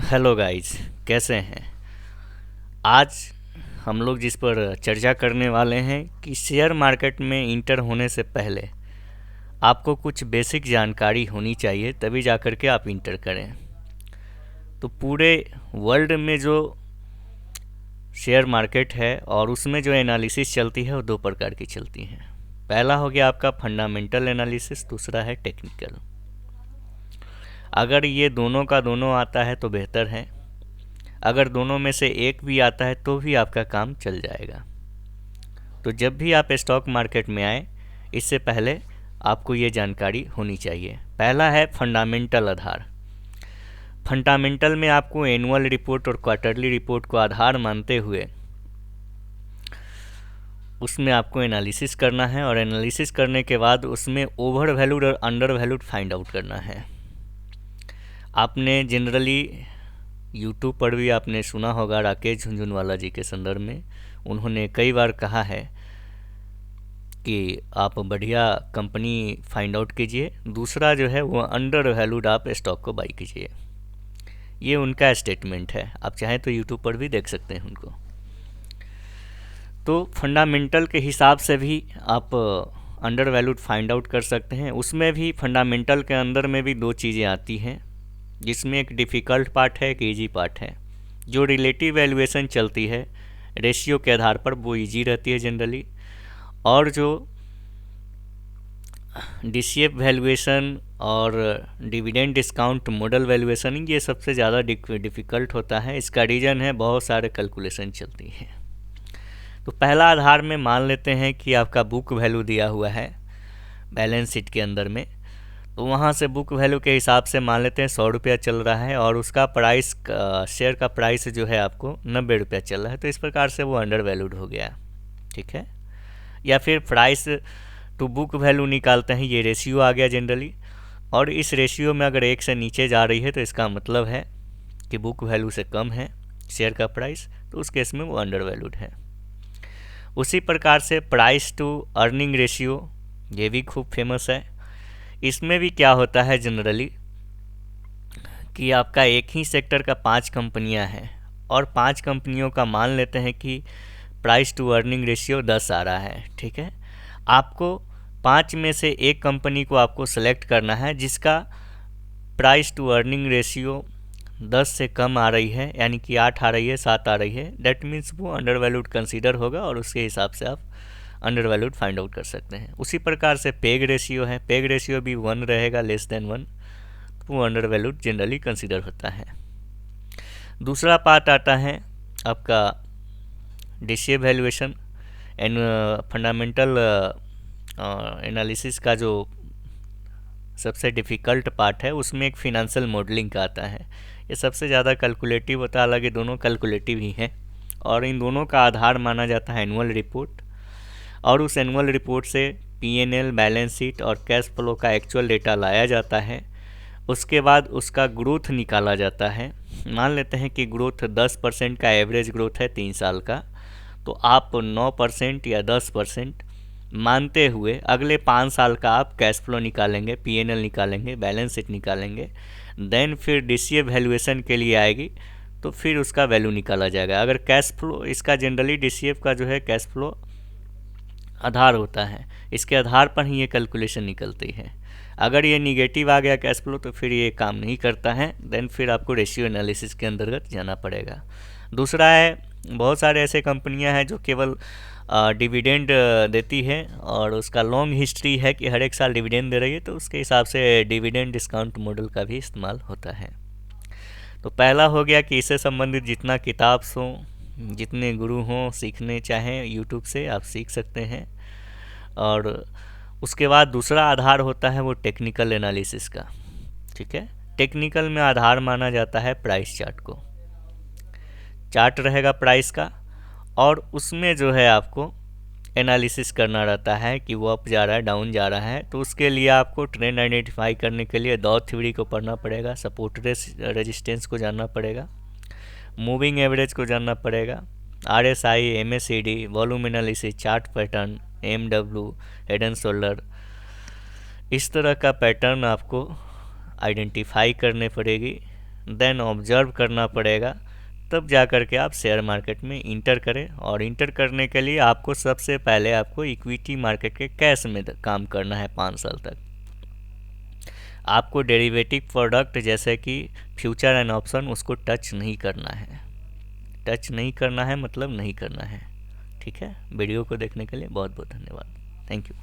Hello guys, कैसे हैं? आज हम लोग जिस पर चर्चा करने वाले हैं कि शेयर मार्केट में इंटर होने से पहले आपको कुछ बेसिक जानकारी होनी चाहिए, तभी जा कर के आप इंटर करें। तो पूरे वर्ल्ड में जो शेयर मार्केट है और उसमें जो एनालिसिस चलती है वो दो प्रकार की चलती हैं। पहला हो गया आपका फंडामेंटल एनालिसिस, दूसरा है टेक्निकल। अगर ये दोनों का दोनों आता है तो बेहतर है, अगर दोनों में से एक भी आता है तो भी आपका काम चल जाएगा। तो जब भी आप स्टॉक मार्केट में आए, इससे पहले आपको ये जानकारी होनी चाहिए। पहला है फंडामेंटल आधार। फंडामेंटल में आपको एनुअल रिपोर्ट और क्वार्टरली रिपोर्ट को आधार मानते हुए उसमें आपको एनालिसिस करना है, और एनालिसिस करने के बाद उसमें ओवर वैल्यूड और अंडर वैल्यूड फाइंड आउट करना है। आपने जनरली यूट्यूब पर भी आपने सुना होगा राकेश झुनझुनवाला जी के संदर्भ में, उन्होंने कई बार कहा है कि आप बढ़िया कंपनी फाइंड आउट कीजिए, दूसरा जो है वो अंडर वैल्यूड आप स्टॉक को बाई कीजिए। ये उनका स्टेटमेंट है, आप चाहें तो यूट्यूब पर भी देख सकते हैं उनको। तो फंडामेंटल के हिसाब से भी आप अंडर वैल्यूड फाइंड आउट कर सकते हैं। उसमें भी फंडामेंटल के अंदर में भी दो चीज़ें आती हैं, जिसमें एक डिफ़िकल्ट पार्ट है, एक ईजी पार्ट है। जो रिलेटिव वैल्यूएशन चलती है रेशियो के आधार पर, वो ईजी रहती है जनरली, और जो डीसीएफ वैल्यूएशन और डिविडेंड डिस्काउंट मॉडल वैल्यूएशन, ये सबसे ज़्यादा डिफ़िकल्ट होता है। इसका रीज़न है बहुत सारे कैलकुलेशन चलती हैं। तो पहला आधार में मान लेते हैं कि आपका बुक वैल्यू दिया हुआ है बैलेंस शीट के अंदर में, तो वहाँ से बुक वैल्यू के हिसाब से मान लेते हैं 100 रुपया चल रहा है, और उसका प्राइस शेयर का प्राइस जो है आपको 90 रुपया चल रहा है, तो इस प्रकार से वो अंडर वैल्यूड हो गया। ठीक है। या फिर प्राइस टू बुक वैल्यू निकालते हैं, ये रेशियो आ गया जनरली, और इस रेशियो में अगर 1 से नीचे जा रही है तो इसका मतलब है कि बुक वैल्यू से कम है शेयर का प्राइस, तो उस केस में वो अंडर वैल्यूड है। उसी प्रकार से प्राइस टू अर्निंग रेशियो, ये भी खूब फेमस है। इसमें भी क्या होता है जनरली कि आपका एक ही सेक्टर का 5 कंपनियां हैं, और 5 कंपनियों का मान लेते हैं कि प्राइस टू अर्निंग रेशियो 10 आ रहा है। ठीक है। आपको 5 में से एक कंपनी को आपको सेलेक्ट करना है जिसका प्राइस टू अर्निंग रेशियो 10 से कम आ रही है, यानी कि 8 आ रही है, 7 आ रही है। डेट मीन्स वो अंडर वैल्यूड कंसीडर होगा, और उसके हिसाब से आप अंडर वैल्यूड फाइंड आउट कर सकते हैं। उसी प्रकार से पेग रेशियो है, पेग रेशियो भी 1 रहेगा, लेस देन 1, तो वो अंडर वैल्यूड जनरली कंसीडर होता है। दूसरा पार्ट आता है आपका DCA valuation and fundamental analysis का जो सबसे डिफ़िकल्ट पार्ट है, उसमें एक फिनेंशियल मॉडलिंग का आता है। ये सबसे ज़्यादा कैलकुलेटिव होता है, हालांकि दोनों कैलकुलेटिव ही हैं, और इन दोनों का आधार माना जाता है एनुअल रिपोर्ट, और उस एनुअल रिपोर्ट से पीएनएल, बैलेंस शीट और कैश फ्लो का एक्चुअल डेटा लाया जाता है। उसके बाद उसका ग्रोथ निकाला जाता है। मान लेते हैं कि ग्रोथ 10% का एवरेज ग्रोथ है 3 साल का, तो आप 9% या 10% मानते हुए अगले 5 साल का आप कैश फ्लो निकालेंगे, पीएनएल निकालेंगे, बैलेंस शीट निकालेंगे। देन फिर डीसीए वैल्यूएशन के लिए आएगी, तो फिर उसका वैल्यू निकाला जाएगा। अगर कैश फ्लो, इसका जनरली डीसीएफ का जो है कैश फ्लो आधार होता है, इसके आधार पर ही ये कैलकुलेशन निकलती है। अगर ये निगेटिव आ गया कैश फ्लो, तो फिर ये काम नहीं करता है, देन फिर आपको रेशियो एनालिसिस के अंतर्गत जाना पड़ेगा। दूसरा है, बहुत सारे ऐसे कंपनियां हैं जो केवल डिविडेंड देती है, और उसका लॉन्ग हिस्ट्री है कि हर एक साल डिविडेंड दे रही है, तो उसके हिसाब से डिविडेंड डिस्काउंट मॉडल का भी इस्तेमाल होता है। तो पहला हो गया कि इससे संबंधित जितना किताब हो, जितने गुरु हों, सीखने चाहें यूट्यूब से आप सीख सकते हैं। और उसके बाद दूसरा आधार होता है वो टेक्निकल एनालिसिस का। ठीक है। टेक्निकल में आधार माना जाता है प्राइस चार्ट को। चार्ट रहेगा प्राइस का, और उसमें जो है आपको एनालिसिस करना रहता है कि वो अप जा रहा है, डाउन जा रहा है। तो उसके लिए आपको ट्रेंड आइडेंटिफाई करने के लिए डॉ थ्योरी को पढ़ना पड़ेगा, सपोर्ट रेजिस्टेंस को जानना पड़ेगा, मूविंग एवरेज को जानना पड़ेगा, RSI, MSCD, volume analysis, chart pattern, MW, head and shoulder, इस तरह का पैटर्न आपको आइडेंटिफाई करने पड़ेगी। देन ऑब्जर्व करना पड़ेगा, तब जा कर के आप शेयर मार्केट में इंटर करें। और इंटर करने के लिए आपको सबसे पहले आपको इक्विटी मार्केट के कैश में काम करना है 5 साल तक। आपको डेरिवेटिव प्रोडक्ट जैसे कि फ्यूचर एंड ऑप्शन उसको टच नहीं करना है। टच नहीं करना है मतलब नहीं करना है। ठीक है, वीडियो को देखने के लिए बहुत बहुत धन्यवाद। Thank you.